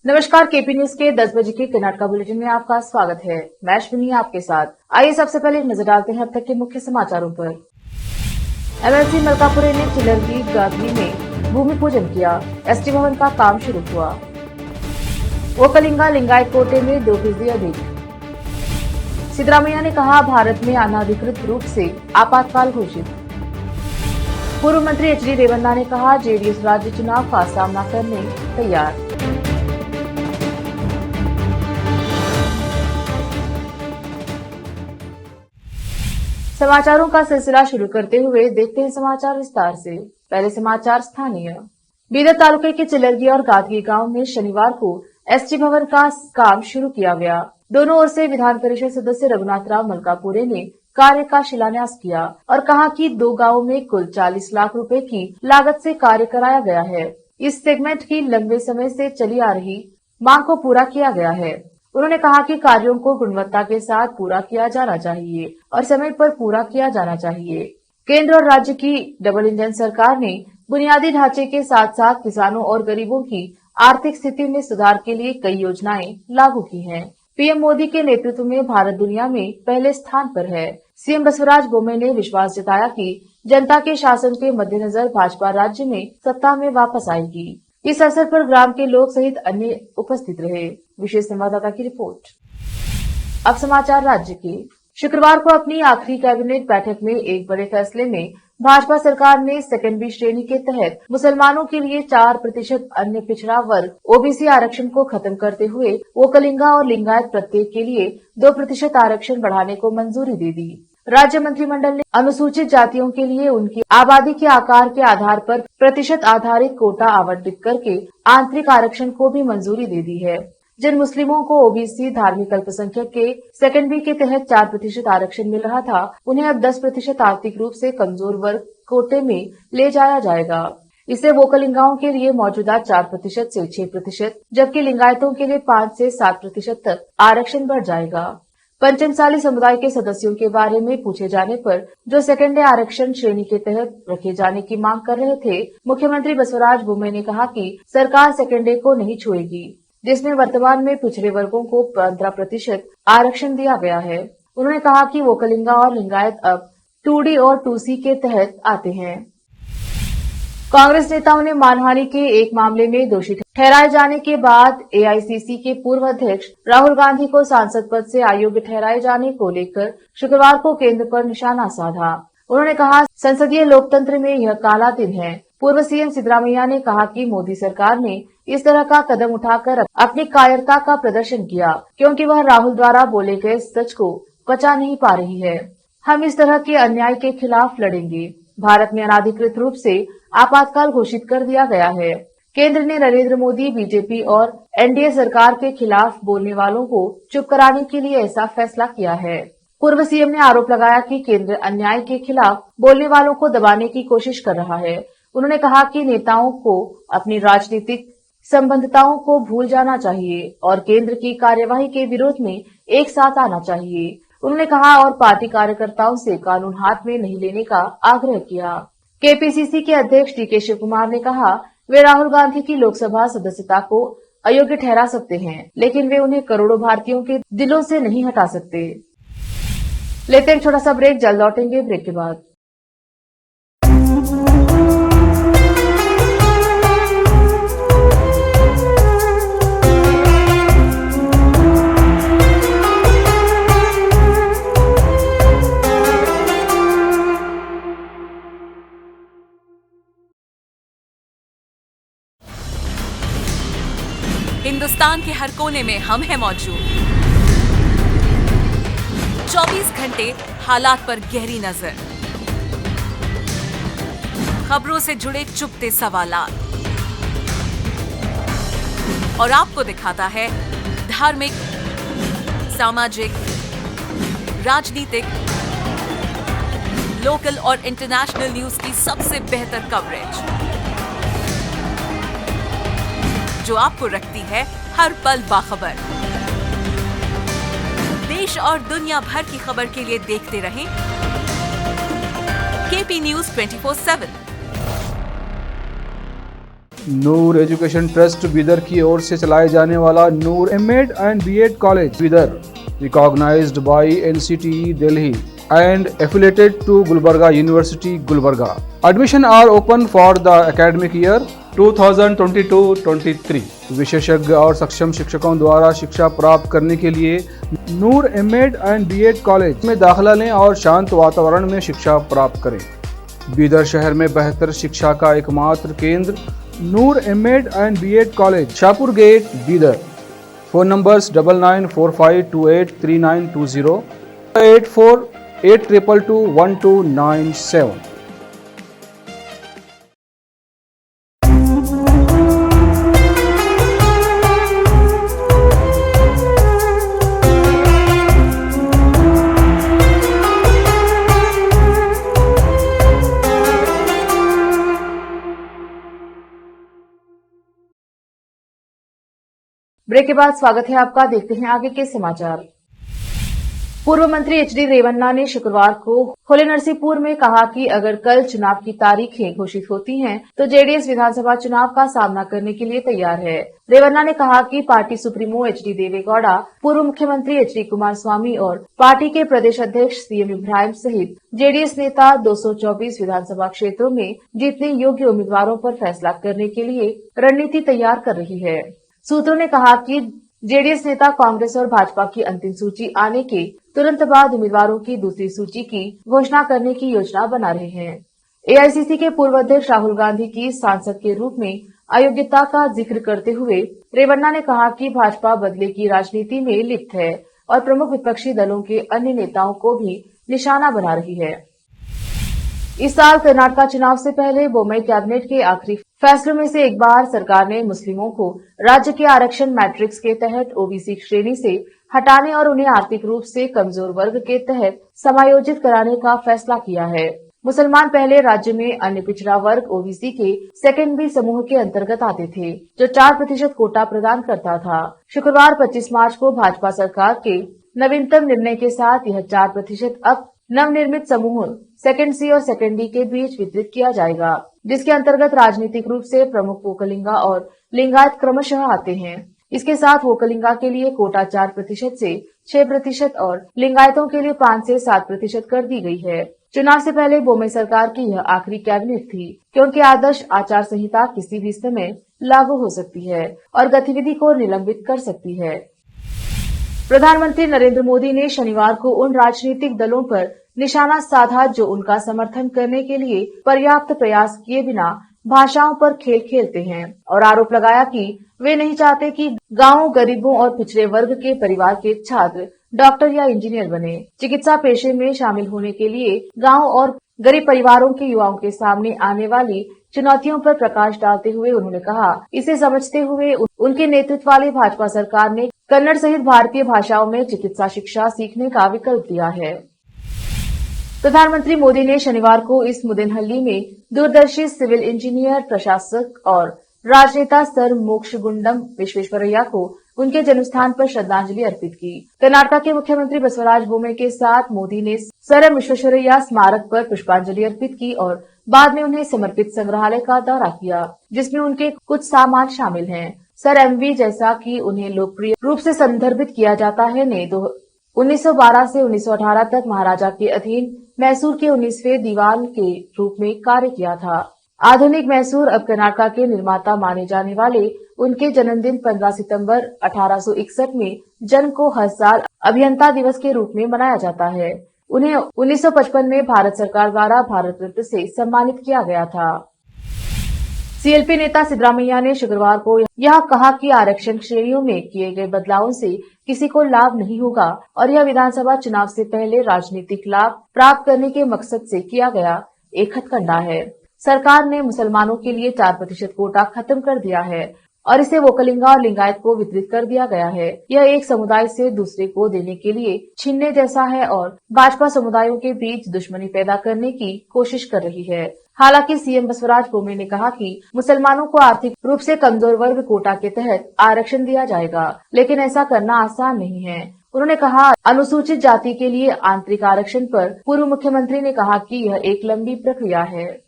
नमस्कार, KP news के 10 बजे के कर्नाटका बुलेटिन में आपका स्वागत है। मैं अश्विनी आपके साथ। आइए सबसे पहले एक नजर डालते हैं अब तक के मुख्य समाचारों पर। एमएलसी मलकापुरे ने चिलरगी गांधी में भूमि पूजन किया। एसटी भवन का काम शुरू हुआ। ओकलिंगा लिंगायत कोटे में 2% अधिक। सिद्धरामैया ने कहा, भारत में अनाधिकृत रूप से आपातकाल घोषित। पूर्व मंत्री एचडी रेवन्ना ने कहा, जेडीएस राज्य चुनाव का सामना करने तैयार। समाचारों का सिलसिला शुरू करते हुए देखते हैं समाचार विस्तार से। पहले समाचार स्थानीय। बीदर तालुके के चिलरगी और गादगी गांव में शनिवार को एसटी भवन का काम शुरू किया गया। दोनों ओर से विधान परिषद सदस्य रघुनाथ राव मलकापुरे ने कार्य का शिलान्यास किया और कहा कि 2 गांवों में कुल 40 लाख रुपए की लागत से कार्य कराया गया है। इस सेगमेंट की लंबे समय से चली आ रही मांग को पूरा किया गया है। उन्होंने कहा कि कार्यों को गुणवत्ता के साथ पूरा किया जाना चाहिए और समय पर पूरा किया जाना चाहिए। केंद्र और राज्य की डबल इंजन सरकार ने बुनियादी ढांचे के साथ साथ किसानों और गरीबों की आर्थिक स्थिति में सुधार के लिए कई योजनाएं लागू की हैं। पीएम मोदी के नेतृत्व में भारत दुनिया में पहले स्थान पर है। सीएम बसवराज बोम्मई ने विश्वास जताया कि जनता के शासन के मद्देनजर भाजपा राज्य में सत्ता में वापस आएगी। इस अवसर पर ग्राम के लोग सहित अन्य उपस्थित रहे। विशेष संवाददाता की रिपोर्ट। अब समाचार राज्य के। शुक्रवार को अपनी आखिरी कैबिनेट बैठक में एक बड़े फैसले में भाजपा सरकार ने सेकेंड बी श्रेणी के तहत मुसलमानों के लिए 4% अन्य पिछड़ा वर्ग ओबीसी आरक्षण को खत्म करते हुए ओकलिंगा और लिंगायत प्रत्येक के लिए 2% आरक्षण बढ़ाने को मंजूरी दे दी। राज्य मंत्रिमंडल ने अनुसूचित जातियों के लिए उनकी आबादी के आकार के आधार पर प्रतिशत आधारित कोटा आवंटित करके आंतरिक आरक्षण को भी मंजूरी दे दी है। जिन मुस्लिमों को ओबीसी धार्मिक अल्पसंख्यक के सेकेंड बी के तहत 4% आरक्षण मिल रहा था, उन्हें अब 10% आर्थिक रूप से कमजोर वर्ग कोटे में ले जाया जाएगा। इससे वोकलिंगाओं के लिए मौजूदा 4% से 6%, जबकि लिंगायतों के लिए 5 से 7% तक आरक्षण बढ़ जाएगा। पंचमसाली समुदाय के सदस्यों के बारे में पूछे जाने पर जो सेकेंड डे आरक्षण श्रेणी के तहत रखे जाने की मांग कर रहे थे, मुख्यमंत्री बसवराज बोम्मई ने कहा कि सरकार सेकेंड डे को नहीं छोड़ेगी, जिसमें वर्तमान में पिछड़े वर्गों को 15% आरक्षण दिया गया है। उन्होंने कहा कि वोकलिंगा और लिंगायत अब 2D और 2C के तहत आते हैं। कांग्रेस नेताओं ने मानहानि के एक मामले में दोषी ठहराए जाने के बाद एआईसीसी के पूर्व अध्यक्ष राहुल गांधी को सांसद पद से अयोग्य ठहराए जाने को लेकर शुक्रवार को केंद्र पर निशाना साधा। उन्होंने कहा, संसदीय लोकतंत्र में यह काला दिन है। पूर्व सीएम सिद्धरामैया ने कहा कि मोदी सरकार ने इस तरह का कदम उठाकर अपनी कायरता का प्रदर्शन किया, क्योंकि वह राहुल द्वारा बोले गए सच को पचा नहीं पा रही है। हम इस तरह के अन्याय के खिलाफ लड़ेंगे। भारत में अनाधिकृत रूप से आपातकाल घोषित कर दिया गया है। केंद्र ने नरेंद्र मोदी, बीजेपी और एनडीए सरकार के खिलाफ बोलने वालों को चुप कराने के लिए ऐसा फैसला किया है। पूर्व सीएम ने आरोप लगाया कि केंद्र अन्याय के खिलाफ बोलने वालों को दबाने की कोशिश कर रहा है। उन्होंने कहा कि नेताओं को अपनी राजनीतिक संबंधिताओं को भूल जाना चाहिए और केंद्र की कार्यवाही के विरोध में एक साथ आना चाहिए। उन्होंने कहा और पार्टी कार्यकर्ताओं से कानून हाथ में नहीं लेने का आग्रह किया। केपीसीसी के अध्यक्ष डीके शिव कुमार ने कहा, वे राहुल गांधी की लोकसभा सदस्यता को अयोग्य ठहरा सकते हैं, लेकिन वे उन्हें करोड़ों भारतीयों के दिलों से नहीं हटा सकते। लेते एक छोटा सा ब्रेक, जल्द लौटेंगे ब्रेक के बाद। हिंदुस्तान के हर कोने में हम हैं मौजूद। 24 घंटे हालात पर गहरी नजर, खबरों से जुड़े चुपते सवालात और आपको दिखाता है धार्मिक, सामाजिक, राजनीतिक, लोकल और इंटरनेशनल न्यूज की सबसे बेहतर कवरेज, जो आपको रखती है हर पल बाखबर। देश और दुनिया भर की खबर के लिए देखते रहें KP news 24/7। Noor education trust Bidar की ओर से चलाए जाने वाला Noor MEd and BEd college Bidar, recognised by NCTE Delhi and affiliated to Gulbarga University, Gulbarga. Admission are open for the academic year 2022-23. विशेषज्ञ और सक्षम शिक्षकों द्वारा शिक्षा प्राप्त करने के लिए नूर एमएड एंड बीएड कॉलेज में दाखिला लें और शांत वातावरण में शिक्षा प्राप्त करें। बीदर शहर में बेहतर शिक्षा का एकमात्र केंद्र Noor MEd and BEd college, Shahpur gate, Bidar. Phone numbers 9945283920, 8482221297। Break के बाद स्वागत है आपका। देखते हैं आगे के समाचार। पूर्व मंत्री एचडी रेवन्ना ने शुक्रवार को खोले नरसिंहपुर में कहा कि अगर कल चुनाव की तारीखें घोषित होती हैं तो जेडीएस विधानसभा चुनाव का सामना करने के लिए तैयार है। रेवन्ना ने कहा कि पार्टी सुप्रीमो एचडी देवेगौड़ा, पूर्व मुख्यमंत्री एचडी कुमारस्वामी और पार्टी के प्रदेश अध्यक्ष सीएम इब्राहिम सहित जेडीएस नेता 224 विधानसभा क्षेत्रों में जीतने योग्य उम्मीदवारों पर फैसला करने के लिए रणनीति तैयार कर रही है। सूत्रों ने कहा कि जेडीएस नेता कांग्रेस और भाजपा की अंतिम सूची आने के तुरंत बाद उम्मीदवारों की दूसरी सूची की घोषणा करने की योजना बना रहे हैं। एआईसीसी के पूर्व अध्यक्ष राहुल गांधी की सांसद के रूप में अयोग्यता का जिक्र करते हुए रेवन्ना ने कहा कि भाजपा बदले की राजनीति में लिप्त है और प्रमुख विपक्षी दलों के अन्य नेताओं को भी निशाना बना रही है। इस साल कर्नाटक चुनाव से पहले बोम्मई कैबिनेट के आखिरी फैसलों में से एक बार सरकार ने मुस्लिमों को राज्य के आरक्षण मैट्रिक्स के तहत ओबीसी श्रेणी से हटाने और उन्हें आर्थिक रूप से कमजोर वर्ग के तहत समायोजित कराने का फैसला किया है। मुसलमान पहले राज्य में अन्य पिछड़ा वर्ग ओबीसी के सेकेंड बी समूह के अंतर्गत आते थे, जो 4% कोटा प्रदान करता था। शुक्रवार 25 मार्च को भाजपा सरकार के नवीनतम निर्णय के साथ यह 4% अब नवनिर्मित समूह सेकेंड सी और सेकेंड डी के बीच वितरित किया जाएगा, जिसके अंतर्गत राजनीतिक रूप से प्रमुख वोकलिंगा और लिंगायत क्रमशः आते हैं। इसके साथ वोकलिंगा के लिए कोटा 4% से 6% और लिंगायतों के लिए 5 से 7% कर दी गई है। चुनाव से पहले बोम्मई सरकार की यह आखिरी कैबिनेट थी, क्योंकि आदर्श आचार संहिता किसी भी समय लागू हो सकती है और गतिविधि को निलंबित कर सकती है। प्रधानमंत्री नरेंद्र मोदी ने शनिवार को उन राजनीतिक दलों पर निशाना साधा जो उनका समर्थन करने के लिए पर्याप्त प्रयास किए बिना भाषाओं पर खेल खेलते हैं और आरोप लगाया कि वे नहीं चाहते कि गांवों, गरीबों और पिछड़े वर्ग के परिवार के छात्र डॉक्टर या इंजीनियर बने। चिकित्सा पेशे में शामिल होने के लिए गांव और गरीब परिवारों के युवाओं के सामने आने वाली चुनौतियों पर प्रकाश डालते हुए उन्होंने कहा, इसे समझते हुए उनके नेतृत्व वाली भाजपा सरकार ने कन्नड़ सहित भारतीय भाषाओं में चिकित्सा शिक्षा सीखने का विकल्प दिया है। प्रधानमंत्री मोदी ने शनिवार को इस मुदेनहल्ली में दूरदर्शी सिविल इंजीनियर, प्रशासक और राजनेता सर मोक्षगुंडम विश्वेश्वरैया को उनके जन्मस्थान पर श्रद्धांजलि अर्पित की। कर्नाटक के मुख्यमंत्री बसवराज बोम्मई के साथ मोदी ने सर एम विश्वेश्वरैया स्मारक पर पुष्पांजलि अर्पित की और बाद में उन्हें समर्पित संग्रहालय का दौरा किया, जिसमें उनके कुछ सामान शामिल हैं। सर एमवी, जैसा कि उन्हें लोकप्रिय रूप से संदर्भित किया जाता है, ने 1912 से 1918 तक महाराजा के अधीन मैसूर के 19वें दीवान के रूप में कार्य किया था। आधुनिक मैसूर अब कर्नाटक के निर्माता माने जाने वाले उनके जन्मदिन 15 सितंबर 1861 में जन्म को हर साल अभियंता दिवस के रूप में मनाया जाता है। उन्हें 1955 में भारत सरकार द्वारा भारत रत्न से सम्मानित किया गया था। सीएलपी नेता सिद्धरामैया ने शुक्रवार को यह कहा कि आरक्षण श्रेणियों में किए गए बदलावों से किसी को लाभ नहीं होगा और यह विधानसभा चुनाव से पहले राजनीतिक लाभ प्राप्त करने के मकसद से किया गया एक हथकंडा है। सरकार ने मुसलमानों के लिए 4% कोटा खत्म कर दिया है और इसे वोकलिंगा और लिंगायत को वितरित कर दिया गया है। यह एक समुदाय से दूसरे को देने के लिए छीनने जैसा है और भाजपा समुदायों के बीच दुश्मनी पैदा करने की कोशिश कर रही है। हालांकि सीएम बसवराज बोम्मई ने कहा कि मुसलमानों को आर्थिक रूप से कमजोर वर्ग कोटा के तहत आरक्षण दिया जाएगा, लेकिन ऐसा करना आसान नहीं है। उन्होंने कहा, अनुसूचित जाति के लिए आंतरिक आरक्षण पर पूर्व मुख्यमंत्री ने कहा कि यह एक लंबी प्रक्रिया है।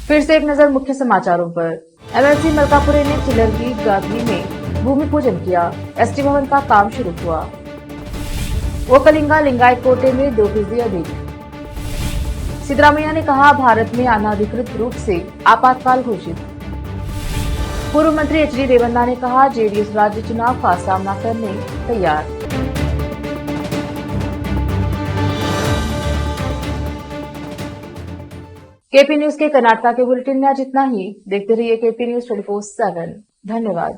फिर से एक नजर मुख्य समाचारों पर। एमएलसी मलकापुरे ने चिलरगी गांधी में भूमि पूजन किया। एसटी भवन का काम शुरू हुआ। ओकलिंगा लिंगायत कोटे में 2% अधिक। सिद्धरामैया ने कहा, भारत में अनाधिकृत रूप से आपातकाल घोषित। पूर्व मंत्री एचडी रेवन्ना ने कहा, जेडीएस राज्य चुनाव का सामना करने तैयार। केपी न्यूज के कर्नाटका के बुलेटिन में आज इतना ही। देखते रहिए केपी न्यूज 24/7। धन्यवाद।